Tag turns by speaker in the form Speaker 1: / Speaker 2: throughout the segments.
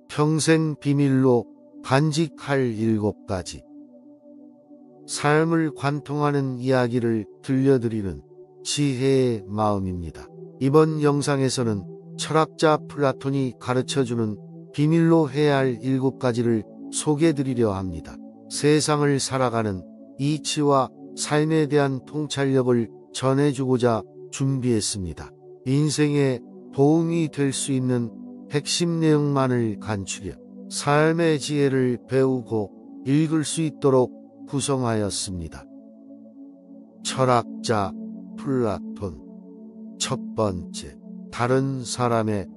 Speaker 1: 평생 비밀로 간직할 7가지. 삶을 관통하는 이야기를 들려드리는 지혜의 마음입니다. 이번 영상에서는 철학자 플라톤이 가르쳐주는 비밀로 해야 할 7가지를 소개해드리려 합니다. 세상을 살아가는 이치와 삶에 대한 통찰력을 전해주고자 준비했습니다. 인생에 도움이 될 수 있는 핵심 내용만을 간추려 삶의 지혜를 배우고 읽을 수 있도록 구성하였습니다. 철학자 플라톤. 첫 번째, 다른 사람의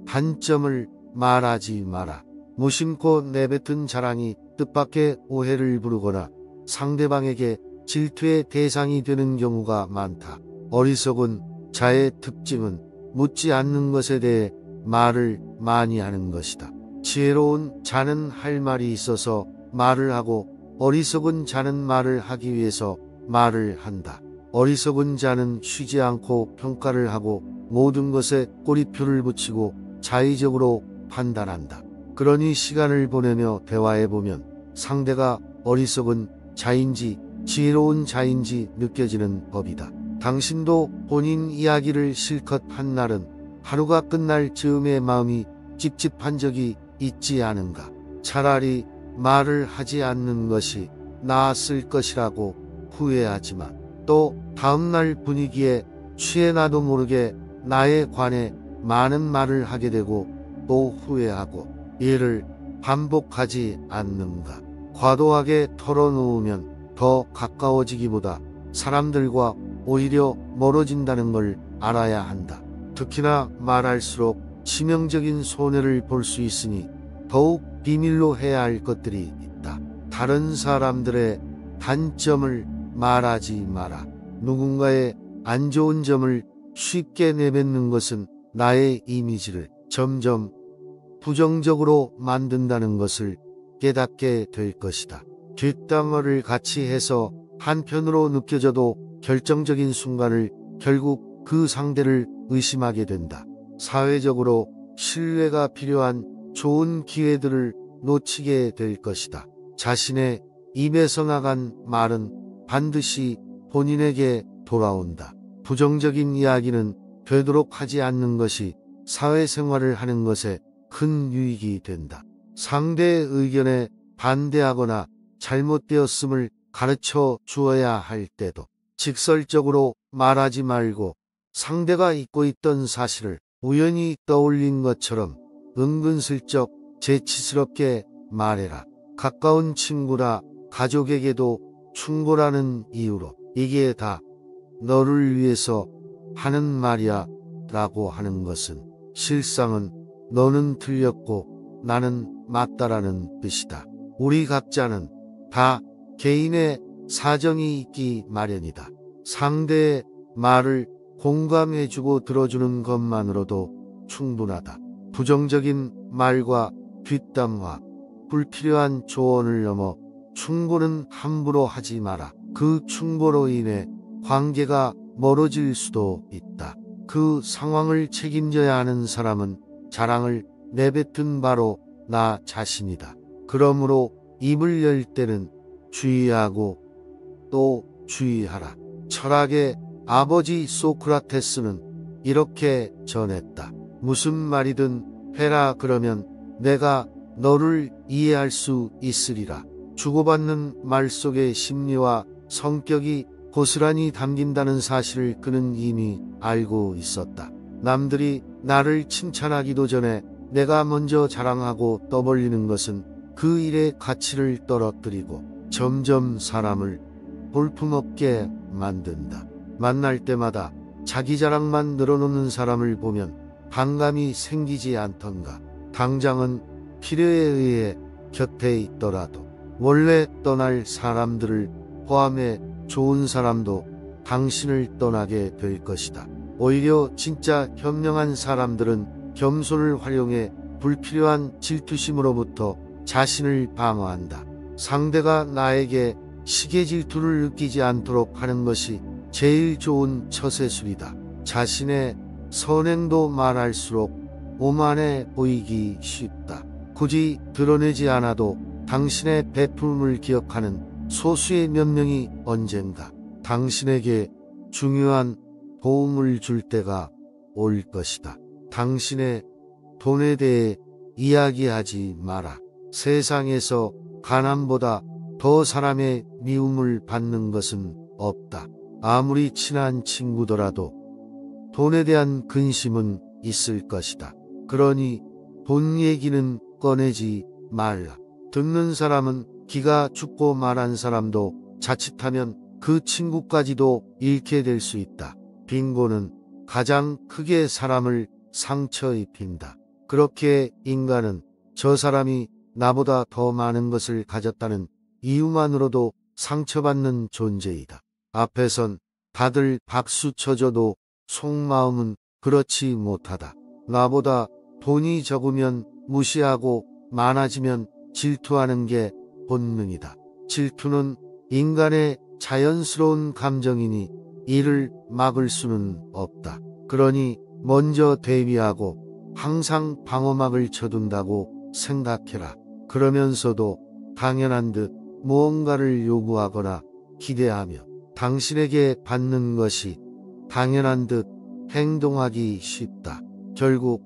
Speaker 1: 단점을 말하지 마라. 무심코 내뱉은 자랑이 뜻밖의 오해를 부르거나 상대방에게 질투의 대상이 되는 경우가 많다. 어리석은 자의 특징은 묻지 않는 것에 대해 말을 많이 하는 것이다. 지혜로운 자는 할 말이 있어서 말을 하고 어리석은 자는 말을 하기 위해서 말을 한다. 어리석은 자는 쉬지 않고 평가를 하고 모든 것에 꼬리표를 붙이고 자의적으로 판단한다. 그러니 시간을 보내며 대화해보면 상대가 어리석은 자인지 지혜로운 자인지 느껴지는 법이다. 당신도 본인 이야기를 실컷 한 날은 하루가 끝날 즈음에 마음이 찝찝한 적이 있지 않은가? 차라리 말을 하지 않는 것이 나았을 것이라고 후회하지만 또 다음날 분위기에 취해 나도 모르게 나에 관해 많은 말을 하게 되고 또 후회하고 이를 반복하지 않는가? 과도하게 털어놓으면 더 가까워지기보다 사람들과 오히려 멀어진다는 걸 알아야 한다. 특히나 말할수록 치명적인 손해를 볼 수 있으니 더욱 비밀로 해야 할 것들이 있다. 다른 사람들의 단점을 말하지 마라. 누군가의 안 좋은 점을 쉽게 내뱉는 것은 나의 이미지를 점점 부정적으로 만든다는 것을 깨닫게 될 것이다. 뒷담화를 같이 해서 한편으로 느껴져도 결정적인 순간을 결국 그 상대를 의심하게 된다. 사회적으로 신뢰가 필요한 좋은 기회들을 놓치게 될 것이다. 자신의 입에서 나간 말은 반드시 본인에게 돌아온다. 부정적인 이야기는 되도록 하지 않는 것이 사회생활을 하는 것에 큰 유익이 된다. 상대의 의견에 반대하거나 잘못되었음을 가르쳐 주어야 할 때도 직설적으로 말하지 말고 상대가 잊고 있던 사실을 우연히 떠올린 것처럼 은근슬쩍 재치스럽게 말해라. 가까운 친구나 가족에게도 충고라는 이유로 이게 다 너를 위해서 하는 말이야 라고 하는 것은 실상은 너는 틀렸고 나는 맞다라는 뜻이다. 우리 각자는 다 개인의 사정이 있기 마련이다. 상대의 말을 공감해주고 들어주는 것만으로도 충분하다. 부정적인 말과 뒷담화, 불필요한 조언을 넘어 충고는 함부로 하지 마라. 그 충고로 인해 관계가 멀어질 수도 있다. 그 상황을 책임져야 하는 사람은 자랑을 내뱉은 바로 나 자신이다. 그러므로 입을 열 때는 주의하고 또 주의하라. 철학의 아버지 소크라테스는 이렇게 전했다. 무슨 말이든 해라. 그러면 내가 너를 이해할 수 있으리라. 주고받는 말 속의 심리와 성격이 고스란히 담긴다는 사실을 그는 이미 알고 있었다. 남들이 나를 칭찬하기도 전에 내가 먼저 자랑하고 떠벌리는 것은 그 일의 가치를 떨어뜨리고 점점 사람을 볼품없게 만든다. 만날 때마다 자기 자랑만 늘어놓는 사람을 보면 반감이 생기지 않던가. 당장은 필요에 의해 곁에 있더라도 원래 떠날 사람들을 포함해 좋은 사람도 당신을 떠나게 될 것이다. 오히려 진짜 현명한 사람들은 겸손을 활용해 불필요한 질투심으로부터 자신을 방어한다. 상대가 나에게 시기 질투를 느끼지 않도록 하는 것이 제일 좋은 처세술이다. 자신의 선행도 말할수록 오만해 보이기 쉽다. 굳이 드러내지 않아도 당신의 베풀음을 기억하는 소수의 몇 명이 언젠가 당신에게 중요한 도움을 줄 때가 올 것이다. 당신의 돈에 대해 이야기하지 마라. 세상에서 가난보다 더 사람의 미움을 받는 것은 없다. 아무리 친한 친구더라도 돈에 대한 근심은 있을 것이다. 그러니 돈 얘기는 꺼내지 말라. 듣는 사람은 기가 죽고 말한 사람도 자칫하면 그 친구까지도 잃게 될 수 있다. 빈곤은 가장 크게 사람을 상처 입힌다. 그렇게 인간은 저 사람이 나보다 더 많은 것을 가졌다는 이유만으로도 상처받는 존재이다. 앞에선 다들 박수 쳐줘도 속마음은 그렇지 못하다. 나보다 돈이 적으면 무시하고 많아지면 질투하는 게 본능이다. 질투는 인간의 자연스러운 감정이니 이를 막을 수는 없다. 그러니 먼저 대비하고 항상 방어막을 쳐둔다고 생각해라. 그러면서도 당연한 듯 무언가를 요구하거나 기대하며 당신에게 받는 것이 당연한 듯 행동하기 쉽다. 결국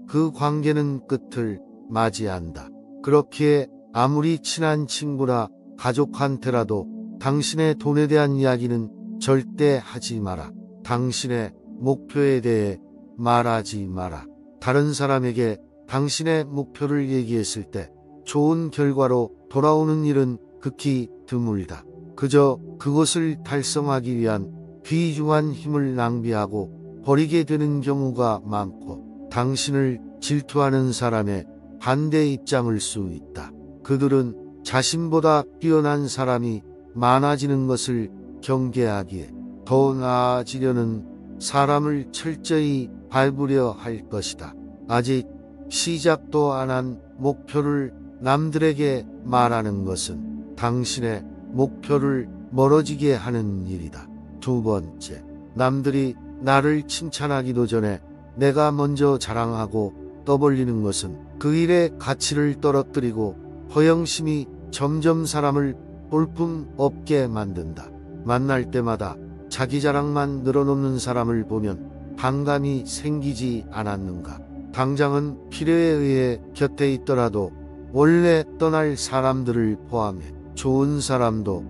Speaker 1: 그 관계는 끝을 맞이한다. 그렇기에 아무리 친한 친구나 가족한테라도 당신의 돈에 대한 이야기는 절대 하지 마라. 당신의 목표에 대해 말하지 마라. 다른 사람에게 당신의 목표를 얘기했을 때 좋은 결과로 돌아오는 일은 극히 드물다. 그저 그것을 달성하기 위한 귀중한 힘을 낭비하고 버리게 되는 경우가 많고 당신을 질투하는 사람의 반대 입장일 수 있다. 그들은 자신보다 뛰어난 사람이 많아지는 것을 경계하기에 더 나아지려는 사람을 철저히 밟으려 할 것이다. 아직 시작도 안 한 목표를 남들에게 말하는 것은 당신의 목표를 멀어지게 하는 일이다. 두 번째, 남들이 나를 칭찬하기도 전에 내가 먼저 자랑하고 떠벌리는 것은 그 일의 가치를 떨어뜨리고 허영심이 점점 사람을 볼품 없게 만든다. 만날 때마다 자기 자랑만 늘어놓는 사람을 보면 반감이 생기지 않았는가. 당장은 필요에 의해 곁에 있더라도 원래 떠날 사람들을 포함해 좋은 사람도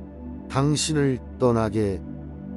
Speaker 1: 당신을 떠나게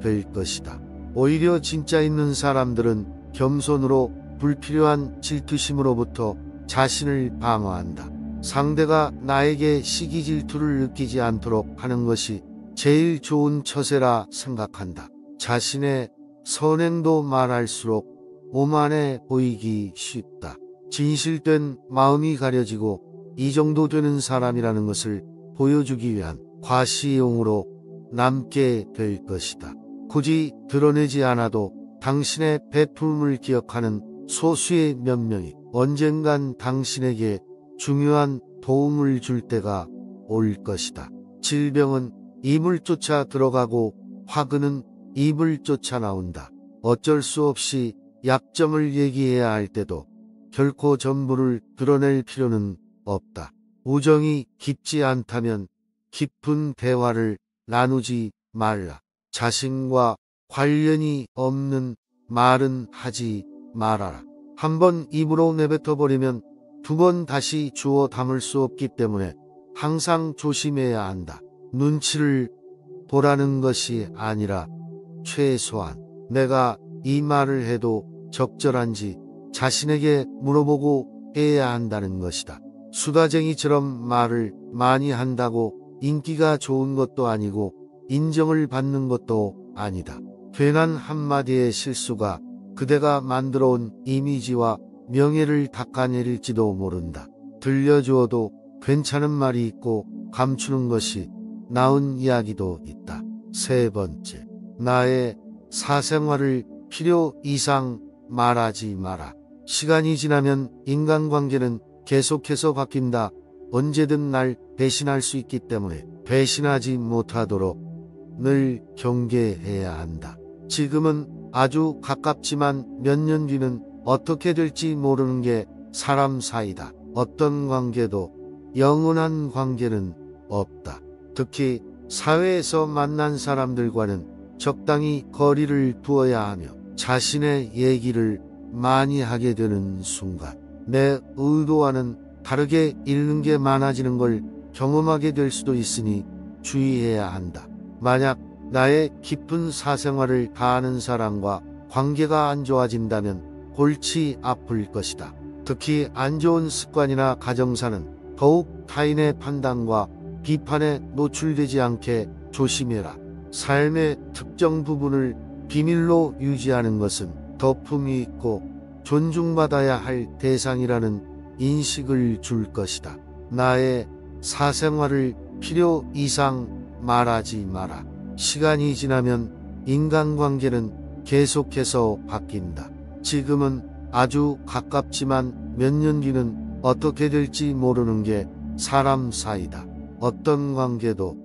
Speaker 1: 될 것이다. 오히려 진짜 있는 사람들은 겸손으로 불필요한 질투심으로부터 자신을 방어한다. 상대가 나에게 시기 질투를 느끼지 않도록 하는 것이 제일 좋은 처세라 생각한다. 자신의 선행도 말할수록 오만해 보이기 쉽다. 진실된 마음이 가려지고 이 정도 되는 사람이라는 것을 보여주기 위한 과시용으로 남게 될 것이다. 굳이 드러내지 않아도 당신의 베풀음을 기억하는 소수의 몇 명이 언젠간 당신에게 중요한 도움을 줄 때가 올 것이다. 질병은 입을 쫓아 들어가고 화근은 입을 쫓아 나온다. 어쩔 수 없이 약점을 얘기해야 할 때도 결코 전부를 드러낼 필요는 없다. 우정이 깊지 않다면 깊은 대화를 나누지 말라. 자신과 관련이 없는 말은 하지 말아라. 한번 입으로 내뱉어버리면 두 번 다시 주워 담을 수 없기 때문에 항상 조심해야 한다. 눈치를 보라는 것이 아니라 최소한 내가 이 말을 해도 적절한지 자신에게 물어보고 해야 한다는 것이다. 수다쟁이처럼 말을 많이 한다고 인기가 좋은 것도 아니고 인정을 받는 것도 아니다. 괜한 한마디의 실수가 그대가 만들어온 이미지와 명예를 닦아내릴지도 모른다. 들려주어도 괜찮은 말이 있고 감추는 것이 나은 이야기도 있다. 세 번째, 나의 사생활을 필요 이상 말하지 마라. 시간이 지나면 인간관계는 계속해서 바뀐다. 언제든 날 배신할 수 있기 때문에 배신하지 못하도록 늘 경계해야 한다. 지금은 아주 가깝지만 몇 년 뒤는 어떻게 될지 모르는 게 사람 사이다. 어떤 관계도 영원한 관계는 없다. 특히 사회에서 만난 사람들과는 적당히 거리를 두어야 하며 자신의 얘기를 많이 하게 되는 순간 내 의도와는 다르게 잃는 게 많아지는 걸 경험하게 될 수도 있으니 주의해야 한다. 만약 나의 깊은 사생활을 다하는 사람과 관계가 안 좋아진다면 골치 아플 것이다. 특히 안 좋은 습관이나 가정사는 더욱 타인의 판단과 비판에 노출되지 않게 조심해라. 삶의 특정 부분을 비밀로 유지하는 것은 덕품이 있고 존중받아야 할 대상이라는 인식을 줄 것이다. 나의 사생활을 필요 이상 말하지 마라. 시간이 지나면 인간관계는 계속해서 바뀐다. 지금은 아주 가깝지만 몇 년 뒤는 어떻게 될지 모르는 게 사람 사이다. 어떤 관계도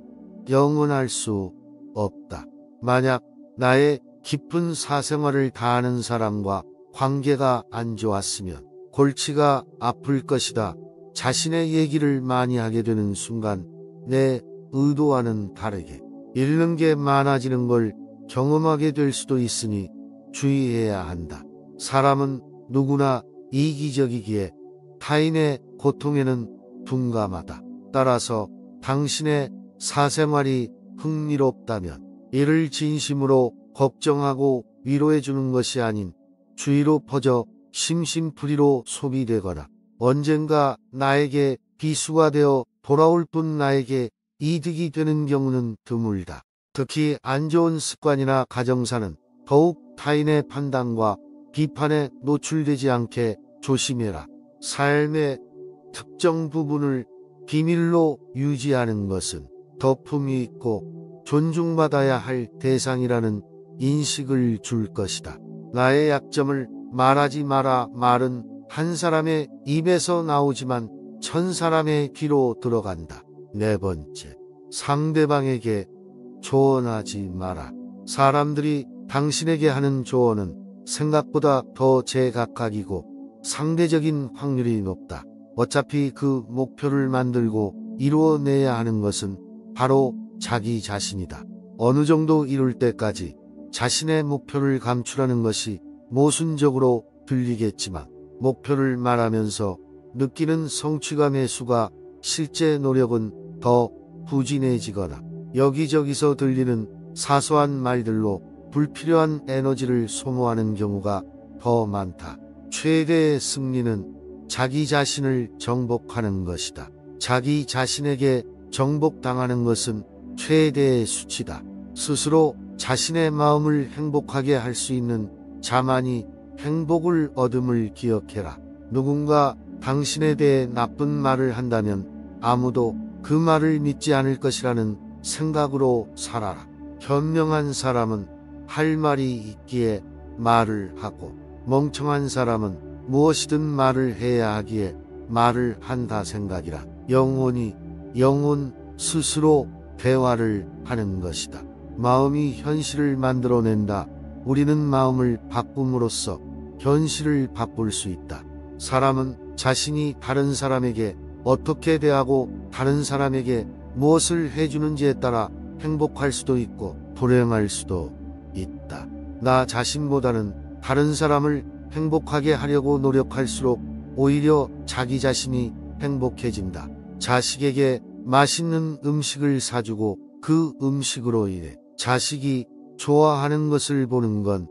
Speaker 1: 영원할 수 없다. 만약 나의 깊은 사생활을 다하는 사람과 관계가 안 좋았으면 골치가 아플 것이다. 자신의 얘기를 많이 하게 되는 순간 내 의도와는 다르게 잃는 게 많아지는 걸 경험하게 될 수도 있으니 주의해야 한다. 사람은 누구나 이기적이기에 타인의 고통에는 둔감하다. 따라서 당신의 사생활이 흥미롭다면 이를 진심으로 걱정하고 위로해 주는 것이 아닌 주위로 퍼져 심심풀이로 소비되거나 언젠가 나에게 비수가 되어 돌아올 뿐 나에게 이득이 되는 경우는 드물다. 특히 안 좋은 습관이나 가정사는 더욱 타인의 판단과 비판에 노출되지 않게 조심해라. 삶의 특정 부분을 비밀로 유지하는 것은 덕품이 있고 존중받아야 할 대상이라는 인식을 줄 것이다. 나의 약점을 말하지 마라. 말은 한 사람의 입에서 나오지만 천 사람의 귀로 들어간다. 네 번째, 상대방에게 조언하지 마라. 사람들이 당신에게 하는 조언은 생각보다 더 제각각이고 상대적인 확률이 높다. 어차피 그 목표를 만들고 이루어내야 하는 것은 바로 자기 자신이다. 어느 정도 이룰 때까지 자신의 목표를 감추라는 것이 모순적으로 들리겠지만 목표를 말하면서 느끼는 성취감의 수가 실제 노력은 더 부진해지거나 여기저기서 들리는 사소한 말들로 불필요한 에너지를 소모하는 경우가 더 많다. 최대의 승리는 자기 자신을 정복하는 것이다. 자기 자신에게 정복당하는 것은 최대의 수치다. 스스로 자신의 마음을 행복하게 할 수 있는 자만이 행복을 얻음을 기억해라. 누군가 당신에 대해 나쁜 말을 한다면 아무도 그 말을 믿지 않을 것이라는 생각으로 살아라. 현명한 사람은 할 말이 있기에 말을 하고 멍청한 사람은 무엇이든 말을 해야 하기에 말을 한다 생각이라. 영혼 스스로 대화를 하는 것이다. 마음이 현실을 만들어낸다. 우리는 마음을 바꿈으로써 현실을 바꿀 수 있다. 사람은 자신이 다른 사람에게 어떻게 대하고 다른 사람에게 무엇을 해주는지에 따라 행복할 수도 있고 불행할 수도 있다. 나 자신보다는 다른 사람을 행복하게 하려고 노력할수록 오히려 자기 자신이 행복해진다. 자식에게 맛있는 음식을 사주고 그 음식으로 인해 자식이 좋아하는 것을 보는 건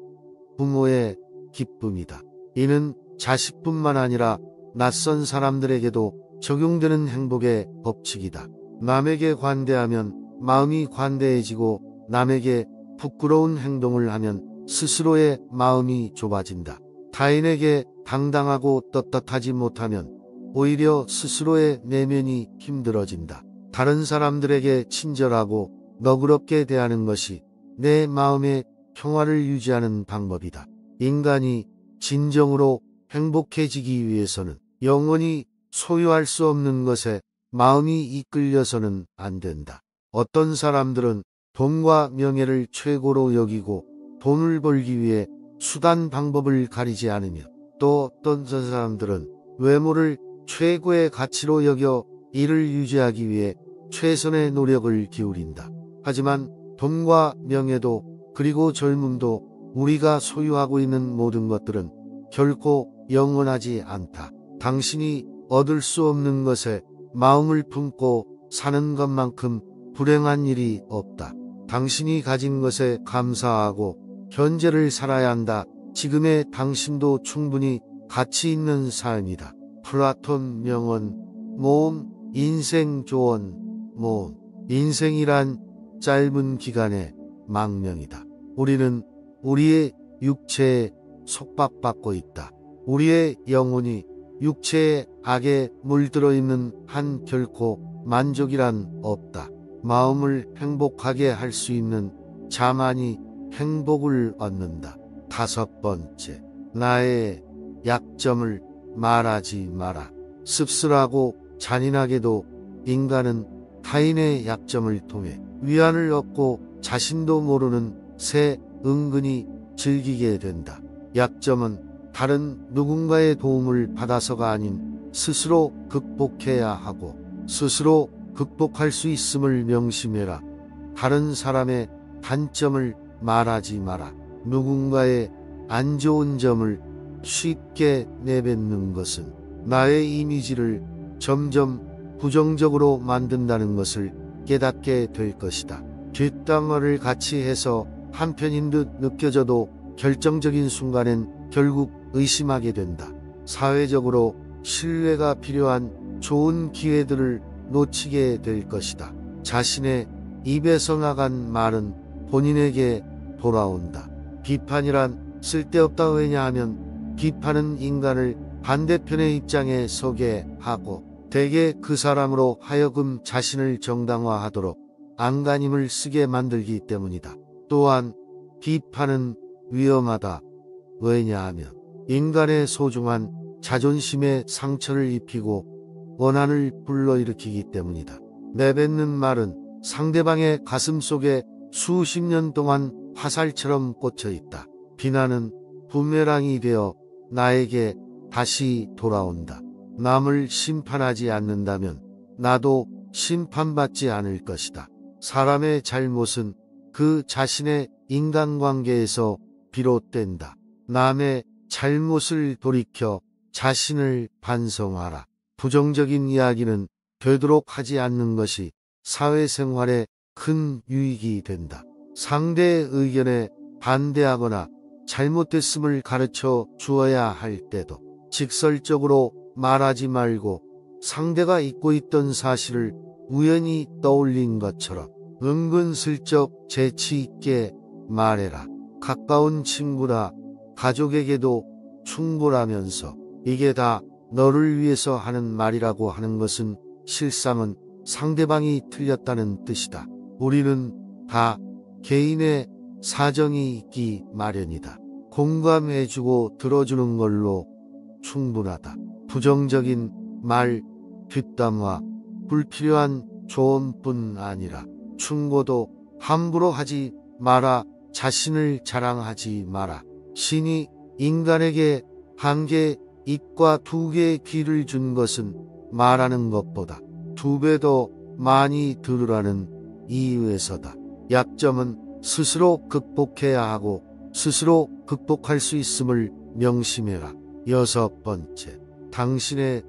Speaker 1: 부모의 기쁨이다. 이는 자식뿐만 아니라 낯선 사람들에게도 적용되는 행복의 법칙이다. 남에게 관대하면 마음이 관대해지고 남에게 부끄러운 행동을 하면 스스로의 마음이 좁아진다. 타인에게 당당하고 떳떳하지 못하면 오히려 스스로의 내면이 힘들어진다. 다른 사람들에게 친절하고 너그럽게 대하는 것이 내 마음의 평화를 유지하는 방법이다. 인간이 진정으로 행복해지기 위해서는 영원히 소유할 수 없는 것에 마음이 이끌려서는 안 된다. 어떤 사람들은 돈과 명예를 최고로 여기고 돈을 벌기 위해 수단 방법을 가리지 않으며 또 어떤 사람들은 외모를 최고의 가치로 여겨 이를 유지하기 위해 최선의 노력을 기울인다. 하지만 돈과 명예도 그리고 젊음도 우리가 소유하고 있는 모든 것들은 결코 영원하지 않다. 당신이 얻을 수 없는 것에 마음을 품고 사는 것만큼 불행한 일이 없다. 당신이 가진 것에 감사하고 현재를 살아야 한다. 지금의 당신도 충분히 가치 있는 삶이다. 플라톤 명언. 모험, 인생 조언. 모험. 인생이란 짧은 기간의 망명이다. 우리는 우리의 육체에 속박받고 있다. 우리의 영혼이 육체의 악에 물들어 있는 한 결코 만족이란 없다. 마음을 행복하게 할 수 있는 자만이 행복을 얻는다. 5번째, 나의 약점을 말하지 마라. 씁쓸하고 잔인하게도 인간은 타인의 약점을 통해 위안을 얻고 자신도 모르는 새 은근히 즐기게 된다. 약점은 다른 누군가의 도움을 받아서가 아닌 스스로 극복해야 하고 스스로 극복할 수 있음을 명심해라. 다른 사람의 단점을 말하지 마라. 누군가의 안 좋은 점을 쉽게 내뱉는 것은 나의 이미지를 점점 부정적으로 만든다는 것을 깨닫게 될 것이다. 뒷담화를 같이 해서 한편인 듯 느껴져도 결정적인 순간엔 결국 의심하게 된다. 사회적으로 신뢰가 필요한 좋은 기회들을 놓치게 될 것이다. 자신의 입에서 나간 말은 본인에게 돌아온다. 비판이란 쓸데없다. 왜냐하면 비판은 인간을 반대편의 입장에 서게 하고 대개 그 사람으로 하여금 자신을 정당화하도록 안간힘을 쓰게 만들기 때문이다. 또한 비판은 위험하다. 왜냐하면 인간의 소중한 자존심에 상처를 입히고 원한을 불러일으키기 때문이다. 내뱉는 말은 상대방의 가슴 속에 수십 년 동안 화살처럼 꽂혀 있다. 비난은 부메랑이 되어 나에게 다시 돌아온다. 남을 심판하지 않는다면 나도 심판받지 않을 것이다. 사람의 잘못은 그 자신의 인간관계에서 비롯된다. 남의 잘못을 돌이켜 자신을 반성하라. 부정적인 이야기는 되도록 하지 않는 것이 사회생활에 큰 유익이 된다. 상대의 의견에 반대하거나 잘못됐음을 가르쳐 주어야 할 때도 직설적으로 말하지 말고 상대가 잊고 있던 사실을 우연히 떠올린 것처럼 은근슬쩍 재치 있게 말해라. 가까운 친구나 가족에게도 충고하면서 이게 다 너를 위해서 하는 말이라고 하는 것은 실상은 상대방이 틀렸다는 뜻이다. 우리는 다 개인의 사정이 있기 마련이다. 공감해주고 들어주는 걸로 충분하다. 부정적인 말, 뒷담화, 불필요한 조언뿐 아니라 충고도 함부로 하지 마라. 자신을 자랑하지 마라. 신이 인간에게 한 개의 입과 2개의 귀를 준 것은 말하는 것보다 2배 더 많이 들으라는 이유에서다. 약점은 스스로 극복해야 하고 스스로 극복할 수 있음을 명심해라. 6번째, 당신의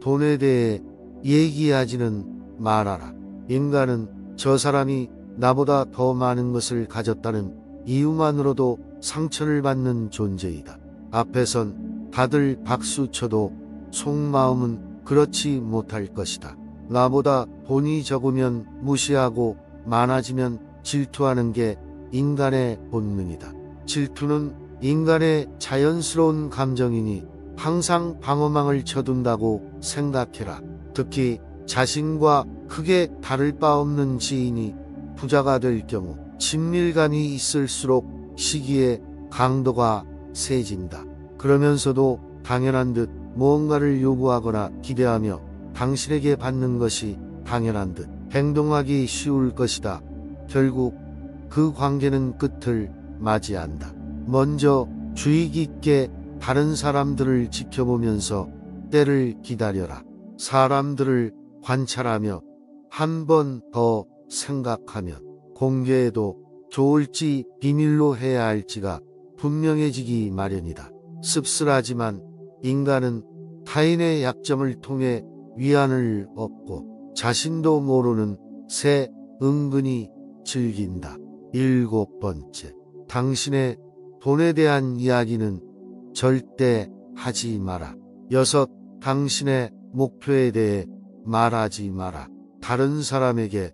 Speaker 1: 돈에 대해 얘기하지는 말아라. 인간은 저 사람이 나보다 더 많은 것을 가졌다는 이유만으로도 상처를 받는 존재이다. 앞에선 다들 박수쳐도 속마음은 그렇지 못할 것이다. 나보다 돈이 적으면 무시하고 많아지면 질투하는 게 인간의 본능이다. 질투는 인간의 자연스러운 감정이니 항상 방어망을 쳐둔다고 생각해라. 특히 자신과 크게 다를 바 없는 지인이 부자가 될 경우 친밀감이 있을수록 시기의 강도가 세진다. 그러면서도 당연한 듯 무언가를 요구하거나 기대하며 당신에게 받는 것이 당연한 듯 행동하기 쉬울 것이다. 결국 그 관계는 끝을 맞이한다. 먼저 주의 깊게 다른 사람들을 지켜보면서 때를 기다려라. 사람들을 관찰하며 한 번 더 생각하면 공개해도 좋을지 비밀로 해야 할지가 분명해지기 마련이다. 씁쓸하지만 인간은 타인의 약점을 통해 위안을 얻고 자신도 모르는 새 은근히 즐긴다. 7번째, 당신의 돈에 대한 이야기는 절대 하지 마라. 6. 당신의 목표에 대해 말하지 마라. 다른 사람에게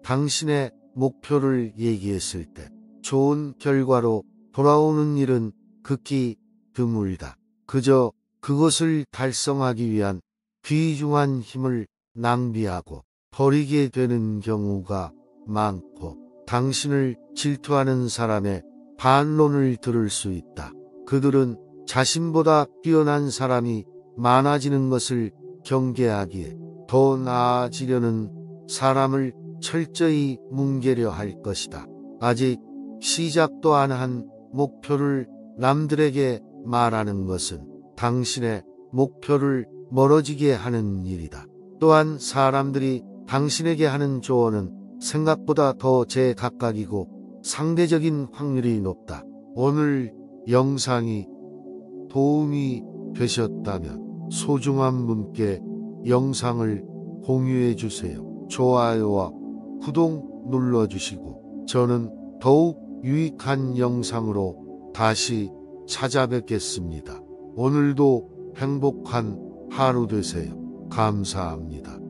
Speaker 1: 당신의 목표를 얘기했을 때 좋은 결과로 돌아오는 일은 극히 드물다. 그저 그것을 달성하기 위한 귀중한 힘을 낭비하고 버리게 되는 경우가 많고, 당신을 질투하는 사람의 반론을 들을 수 있다. 그들은 자신보다 뛰어난 사람이 많아지는 것을 경계하기에 더 나아지려는 사람을 철저히 뭉개려 할 것이다. 아직 시작도 안 한 목표를 남들에게 말하는 것은 당신의 목표를 멀어지게 하는 일이다. 또한 사람들이 당신에게 하는 조언은 생각보다 더 제각각이고 상대적인 확률이 높다. 오늘 영상이 도움이 되셨다면 소중한 분께 영상을 공유해 주세요. 좋아요와 구독 눌러주시고 저는 더욱 유익한 영상으로 다시 찾아뵙겠습니다. 오늘도 행복한 하루 되세요. 감사합니다.